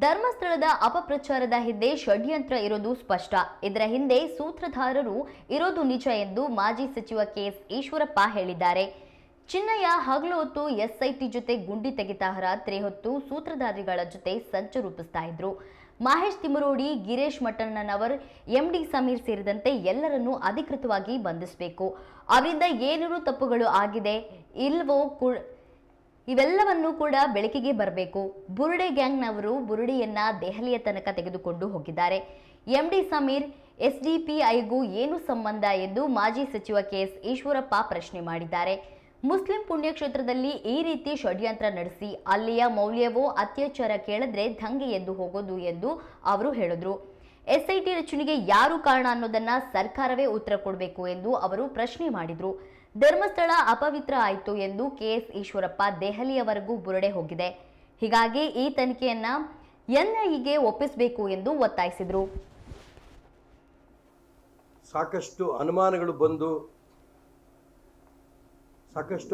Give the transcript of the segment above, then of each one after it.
ಧರ್ಮಸ್ಥಳದ ಅಪಪ್ರಚಾರದ ಹಿಂದೆ ಷಡ್ಯಂತ್ರ ಇರೋದು ಸ್ಪಷ್ಟ. ಇದರ ಹಿಂದೆ ಸೂತ್ರಧಾರರು ಇರೋದು ನಿಜ ಎಂದು ಮಾಜಿ ಸಚಿವ ಕೆಎಸ್ ಈಶ್ವರಪ್ಪ ಹೇಳಿದ್ದಾರೆ. ಚಿನ್ನಯ್ಯ ಹಗಲು ಹೊತ್ತು ಎಸ್ಐಟಿ ಜೊತೆ ಗುಂಡಿ ತೆಗೆತ ರಾತ್ರಿ ಹೊತ್ತು ಸೂತ್ರಧಾರಿಗಳ ಜೊತೆ ಸಂಚು ರೂಪಿಸ್ತಾ ಇದ್ರು. ಮಹೇಶ್ ತಿಮರೋಡಿ, ಗಿರೀಶ್ ಮಟ್ಟಣ್ಣನವರ್, ಎಂಡಿ ಸಮೀರ್ ಸೇರಿದಂತೆ ಎಲ್ಲರನ್ನೂ ಅಧಿಕೃತವಾಗಿ ಬಂಧಿಸಬೇಕು. ಅವರಿಂದ ಏನೇನು ತಪ್ಪುಗಳು ಆಗಿದೆ ಇಲ್ವೋ ಇವೆಲ್ಲವನ್ನೂ ಕೂಡ ಬೆಳಕಿಗೆ ಬರಬೇಕು. ಬುರುಡೆ ಗ್ಯಾಂಗ್ನವರು ಬುರುಡೆಯನ್ನ ದೆಹಲಿಯ ತನಕ ತೆಗೆದುಕೊಂಡು ಹೋಗಿದ್ದಾರೆ. ಎಂಡಿ ಸಮೀರ್, ಎಸ್ಡಿಪಿಐಗೂ ಏನು ಸಂಬಂಧ ಎಂದು ಮಾಜಿ ಸಚಿವ ಕೆಎಸ್ ಈಶ್ವರಪ್ಪ ಪ್ರಶ್ನೆ ಮಾಡಿದ್ದಾರೆ. ಮುಸ್ಲಿಂ ಪುಣ್ಯಕ್ಷೇತ್ರದಲ್ಲಿ ಈ ರೀತಿ ಷಡ್ಯಂತ್ರ ನಡೆಸಿ ಅಲ್ಲಿಯ ಮೌಲ್ಯವೋ ಅತ್ಯಾಚಾರ ಕೇಳಿದ್ರೆ ದಂಗೆ ಎದ್ದು ಹೋಗೋದು ಎಂದು ಅವರು ಹೇಳಿದ್ರು. ಎಸ್ಐಟಿ ರಚನೆಗೆ ಯಾರು ಕಾರಣ ಅನ್ನೋದನ್ನ ಸರ್ಕಾರವೇ ಉತ್ತರ ಕೊಡಬೇಕು ಎಂದು ಅವರು ಪ್ರಶ್ನೆ ಮಾಡಿದ್ರು. ಧರ್ಮಸ್ಥಳ ಅಪವಿತ್ರ ಆಯಿತು ಎಂದು ಕೆಎಸ್ ಈಶ್ವರಪ್ಪ ದೆಹಲಿಯವರೆಗೂ ಬುರುಡೆ ಹೋಗಿದೆ. ಹೀಗಾಗಿ ಈ ತನಿಖೆಯನ್ನ ಎನ್ಐಎಗೆ ಒಪ್ಪಿಸಬೇಕು ಎಂದು ಒತ್ತಾಯಿಸಿದರು. ಸಾಕಷ್ಟು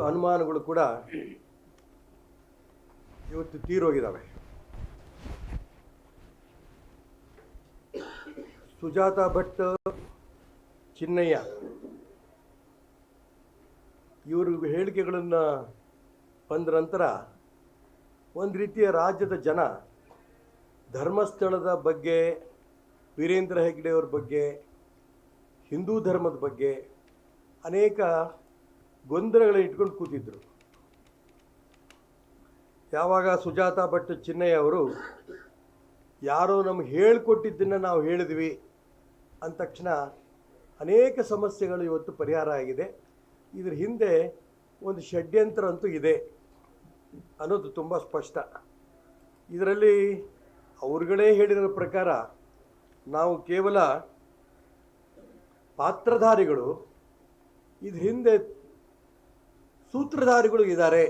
ಅನುಮಾನಗಳು ಕೂಡ ಇವತ್ತು ತೀರೋಗಿದ್ದಾವೆ. ಸುಜಾತಾ ಭಟ್, ಚಿನ್ನಯ್ಯ ಇವರು ಹೇಳಿಕೆಗಳನ್ನು ಬಂದ ನಂತರ ಒಂದು ರೀತಿಯ ರಾಜ್ಯದ ಜನ ಧರ್ಮಸ್ಥಳದ ಬಗ್ಗೆ, ವೀರೇಂದ್ರ ಹೆಗ್ಗಡೆಯವ್ರ ಬಗ್ಗೆ, ಹಿಂದೂ ಧರ್ಮದ ಬಗ್ಗೆ ಅನೇಕ ಗೊಂದಲಗಳನ್ನ ಇಟ್ಕೊಂಡು ಕೂತಿದ್ರು. ಯಾವಾಗ ಸುಜಾತಾ ಭಟ್, ಚಿನ್ನಯ್ಯ ಅವರು ಯಾರೋ ನಮ್ಗೆ ಹೇಳಿಕೊಟ್ಟಿದ್ದನ್ನು ನಾವು ಹೇಳಿದ್ವಿ ಅಂದ ತಕ್ಷಣ ಅನೇಕ ಸಮಸ್ಯೆಗಳು ಇವತ್ತು ಪರಿಹಾರ ಆಗಿದೆ. ಇದ್ರ ಹಿಂದೆ ಒಂದು ಷಡ್ಯಂತ್ರ ಅಂತೂ ಇದೆ ಅನ್ನೋದು ತುಂಬ ಸ್ಪಷ್ಟ. ಇದರಲ್ಲಿ ಅವ್ರುಗಳೇ ಹೇಳಿರೋ ಪ್ರಕಾರ ನಾವು ಕೇವಲ ಪಾತ್ರಧಾರಿಗಳು, ಇದ್ರ ಹಿಂದೆ ಸೂತ್ರಧಾರಿಗಳು ಇದ್ದಾರೆ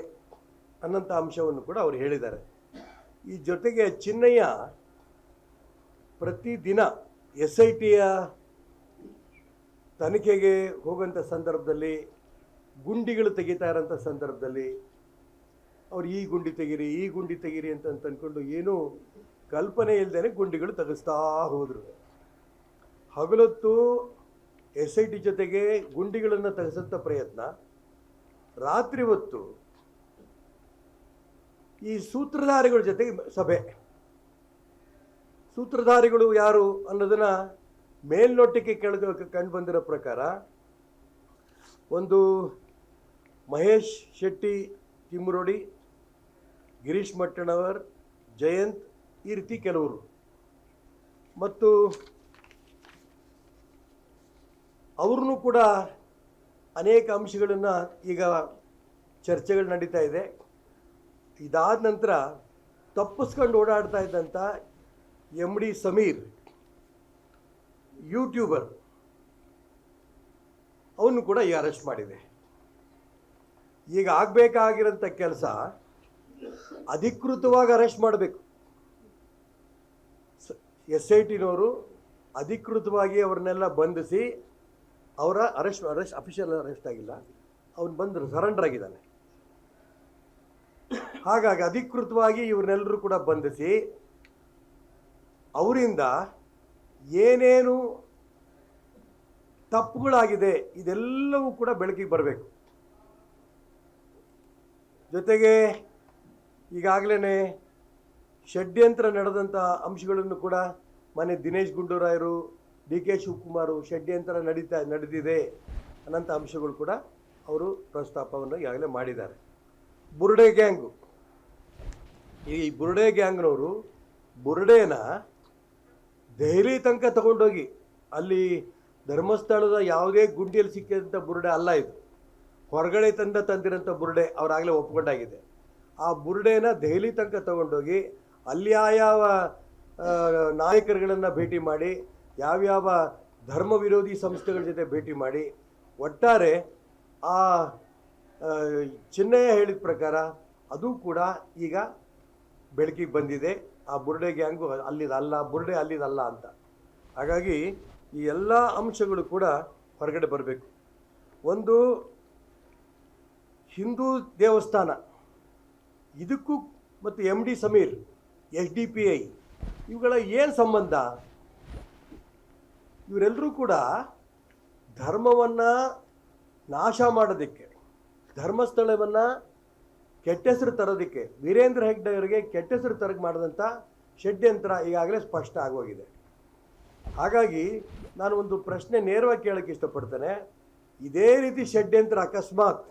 ಅನ್ನೋಂಥ ಅಂಶವನ್ನು ಕೂಡ ಅವರು ಹೇಳಿದ್ದಾರೆ. ಈ ಜೊತೆಗೆ ಚಿನ್ನಯ್ಯ ಪ್ರತಿದಿನ ಎಸ್ಐಟಿಯ ತನಿಖೆಗೆ ಹೋಗೋಂಥ ಸಂದರ್ಭದಲ್ಲಿ, ಗುಂಡಿಗಳು ತೆಗಿತಾ ಇರೋಂಥ ಸಂದರ್ಭದಲ್ಲಿ ಅವ್ರು ಈ ಗುಂಡಿ ತೆಗೀರಿ ಅಂತ ಅಂದ್ಕೊಂಡು ಏನೂ ಕಲ್ಪನೆ ಇಲ್ಲದೇ ಗುಂಡಿಗಳು ತೆಗೆಸ್ತಾ ಹೋದರು. ಹಗಲೊತ್ತು ಎಸ್ಐಟಿ ಜೊತೆಗೆ ಗುಂಡಿಗಳನ್ನು ತೆಗೆಸೋಂಥ ಪ್ರಯತ್ನ, ರಾತ್ರಿ ಹೊತ್ತು ಈ ಸೂತ್ರಧಾರಿಗಳ ಜೊತೆಗೆ ಸಭೆ. ಸೂತ್ರಧಾರಿಗಳು ಯಾರು ಅನ್ನೋದನ್ನು ಮೇಲ್ನೋಟಕ್ಕೆ ಕಂಡು ಬಂದಿರೋ ಪ್ರಕಾರ ಒಂದು ಮಹೇಶ್ ಶೆಟ್ಟಿ ತಿಮ್ಮರೋಡಿ, ಗಿರೀಶ್ ಮಟ್ಟಣ್ಣವರ್, ಜಯಂತ್, ಈ ರೀತಿ ಕೆಲವರು, ಮತ್ತು ಅವ್ರನ್ನೂ ಕೂಡ ಅನೇಕ ಅಂಶಗಳನ್ನು ಈಗ ಚರ್ಚೆಗಳು ನಡೀತಾ ಇದೆ. ಇದಾದ ನಂತರ ತಪ್ಪಿಸ್ಕೊಂಡು ಓಡಾಡ್ತಾ ಇದ್ದಂಥ ಎಂಡಿ ಸಮೀರ್, ಯೂಟ್ಯೂಬರ್, ಅವನು ಕೂಡ ಈಗ ಅರೆಸ್ಟ್ ಮಾಡಿದೆ. ಈಗ ಆಗಬೇಕಾಗಿರೋಂಥ ಕೆಲಸ ಅಧಿಕೃತವಾಗಿ ಅರೆಸ್ಟ್ ಮಾಡಬೇಕು. ಎಸ್ಐಟಿನವರು ಅಧಿಕೃತವಾಗಿ ಅವ್ರನ್ನೆಲ್ಲ ಬಂಧಿಸಿ, ಅವರ ಅರೆಸ್ಟ್ ಅಫಿಷಿಯಲ್ ಅರೆಸ್ಟ್ ಆಗಿಲ್ಲ, ಅವನು ಬಂದು ಸರೆಂಡರ್ ಆಗಿದ್ದಾನೆ. ಹಾಗಾಗಿ ಅಧಿಕೃತವಾಗಿ ಇವ್ರನ್ನೆಲ್ಲರೂ ಕೂಡ ಬಂಧಿಸಿ ಅವರಿಂದ ಏನೇನು ತಪ್ಪುಗಳಾಗಿದೆ ಇದೆಲ್ಲವೂ ಕೂಡ ಬೆಳಕಿಗೆ ಬರಬೇಕು. ಜೊತೆಗೆ ಈಗಾಗಲೇ ಷಡ್ಯಂತ್ರ ನಡೆದಂಥ ಅಂಶಗಳನ್ನು ಕೂಡ ಮೊನ್ನೆ ದಿನೇಶ್ ಗುಂಡೂರಾಯರು, DK ಶಿವಕುಮಾರು ಷಡ್ಯಂತ್ರ ನಡೆದಿದೆ ಅನ್ನೋಂಥ ಅಂಶಗಳು ಕೂಡ ಅವರು ಪ್ರಸ್ತಾಪವನ್ನು ಈಗಾಗಲೇ ಮಾಡಿದ್ದಾರೆ. ಬುರುಡೆ ಗ್ಯಾಂಗು, ಈ ಬುರುಡೆ ಗ್ಯಾಂಗ್ನವರು ಬುರುಡೆನ ದೆಹಲಿ ತನಕ ತಗೊಂಡೋಗಿ, ಅಲ್ಲಿ ಧರ್ಮಸ್ಥಳದ ಯಾವುದೇ ಗುಂಡಿಯಲ್ಲಿ ಸಿಕ್ಕಿದಂಥ ಬುರುಡೆ ಅಲ್ಲ ಇದು, ಹೊರಗಡೆ ತಂದಿರೋಂಥ ಬುರುಡೆ ಅವರಾಗಲೇ ಒಪ್ಕೊಂಡಾಗಿದೆ. ಆ ಬುರುಡೆನ ದೆಹಲಿ ತನಕ ತಗೊಂಡೋಗಿ ಅಲ್ಲಿ ಯಾವ ನಾಯಕರುಗಳನ್ನು ಭೇಟಿ ಮಾಡಿ, ಯಾವ್ಯಾವ ಧರ್ಮ ವಿರೋಧಿ ಸಂಸ್ಥೆಗಳ ಜೊತೆ ಭೇಟಿ ಮಾಡಿ, ಒಟ್ಟಾರೆ ಆ ಚಿನ್ನಯ್ಯ ಹೇಳಿದ ಪ್ರಕಾರ ಅದು ಕೂಡ ಈಗ ಬೆಳಕಿಗೆ ಬಂದಿದೆ. ಆ ಬುರುಡೆ ಗ್ಯಾಂಗು ಅಲ್ಲಿದಲ್ಲ, ಬುರುಡೆ ಅಲ್ಲಿದಲ್ಲ ಅಂತ. ಹಾಗಾಗಿ ಈ ಎಲ್ಲ ಅಂಶಗಳು ಕೂಡ ಹೊರಗಡೆ ಬರಬೇಕು. ಒಂದು ಹಿಂದೂ ದೇವಸ್ಥಾನ, ಇದಕ್ಕೂ ಮತ್ತು MD ಸಮೀರ್, SDPI ಇವುಗಳ ಏನು ಸಂಬಂಧ? ಇವರೆಲ್ಲರೂ ಕೂಡ ಧರ್ಮವನ್ನು ನಾಶ ಮಾಡೋದಕ್ಕೆ, ಧರ್ಮಸ್ಥಳವನ್ನು ಕೆಟ್ಟ ಹೆಸರು ತರೋದಕ್ಕೆ, ವೀರೇಂದ್ರ ಹೆಗ್ಡೆ ಅವರಿಗೆ ಕೆಟ್ಟ ಹೆಸರು ತರಕ್ಕೆ ಮಾಡಿದಂಥ ಷಡ್ಯಂತ್ರ ಈಗಾಗಲೇ ಸ್ಪಷ್ಟ ಆಗೋಗಿದೆ. ಹಾಗಾಗಿ ನಾನು ಒಂದು ಪ್ರಶ್ನೆ ನೇರವಾಗಿ ಕೇಳೋಕ್ಕೆ ಇಷ್ಟಪಡ್ತೇನೆ. ಇದೇ ರೀತಿ ಷಡ್ಯಂತ್ರ ಅಕಸ್ಮಾತ್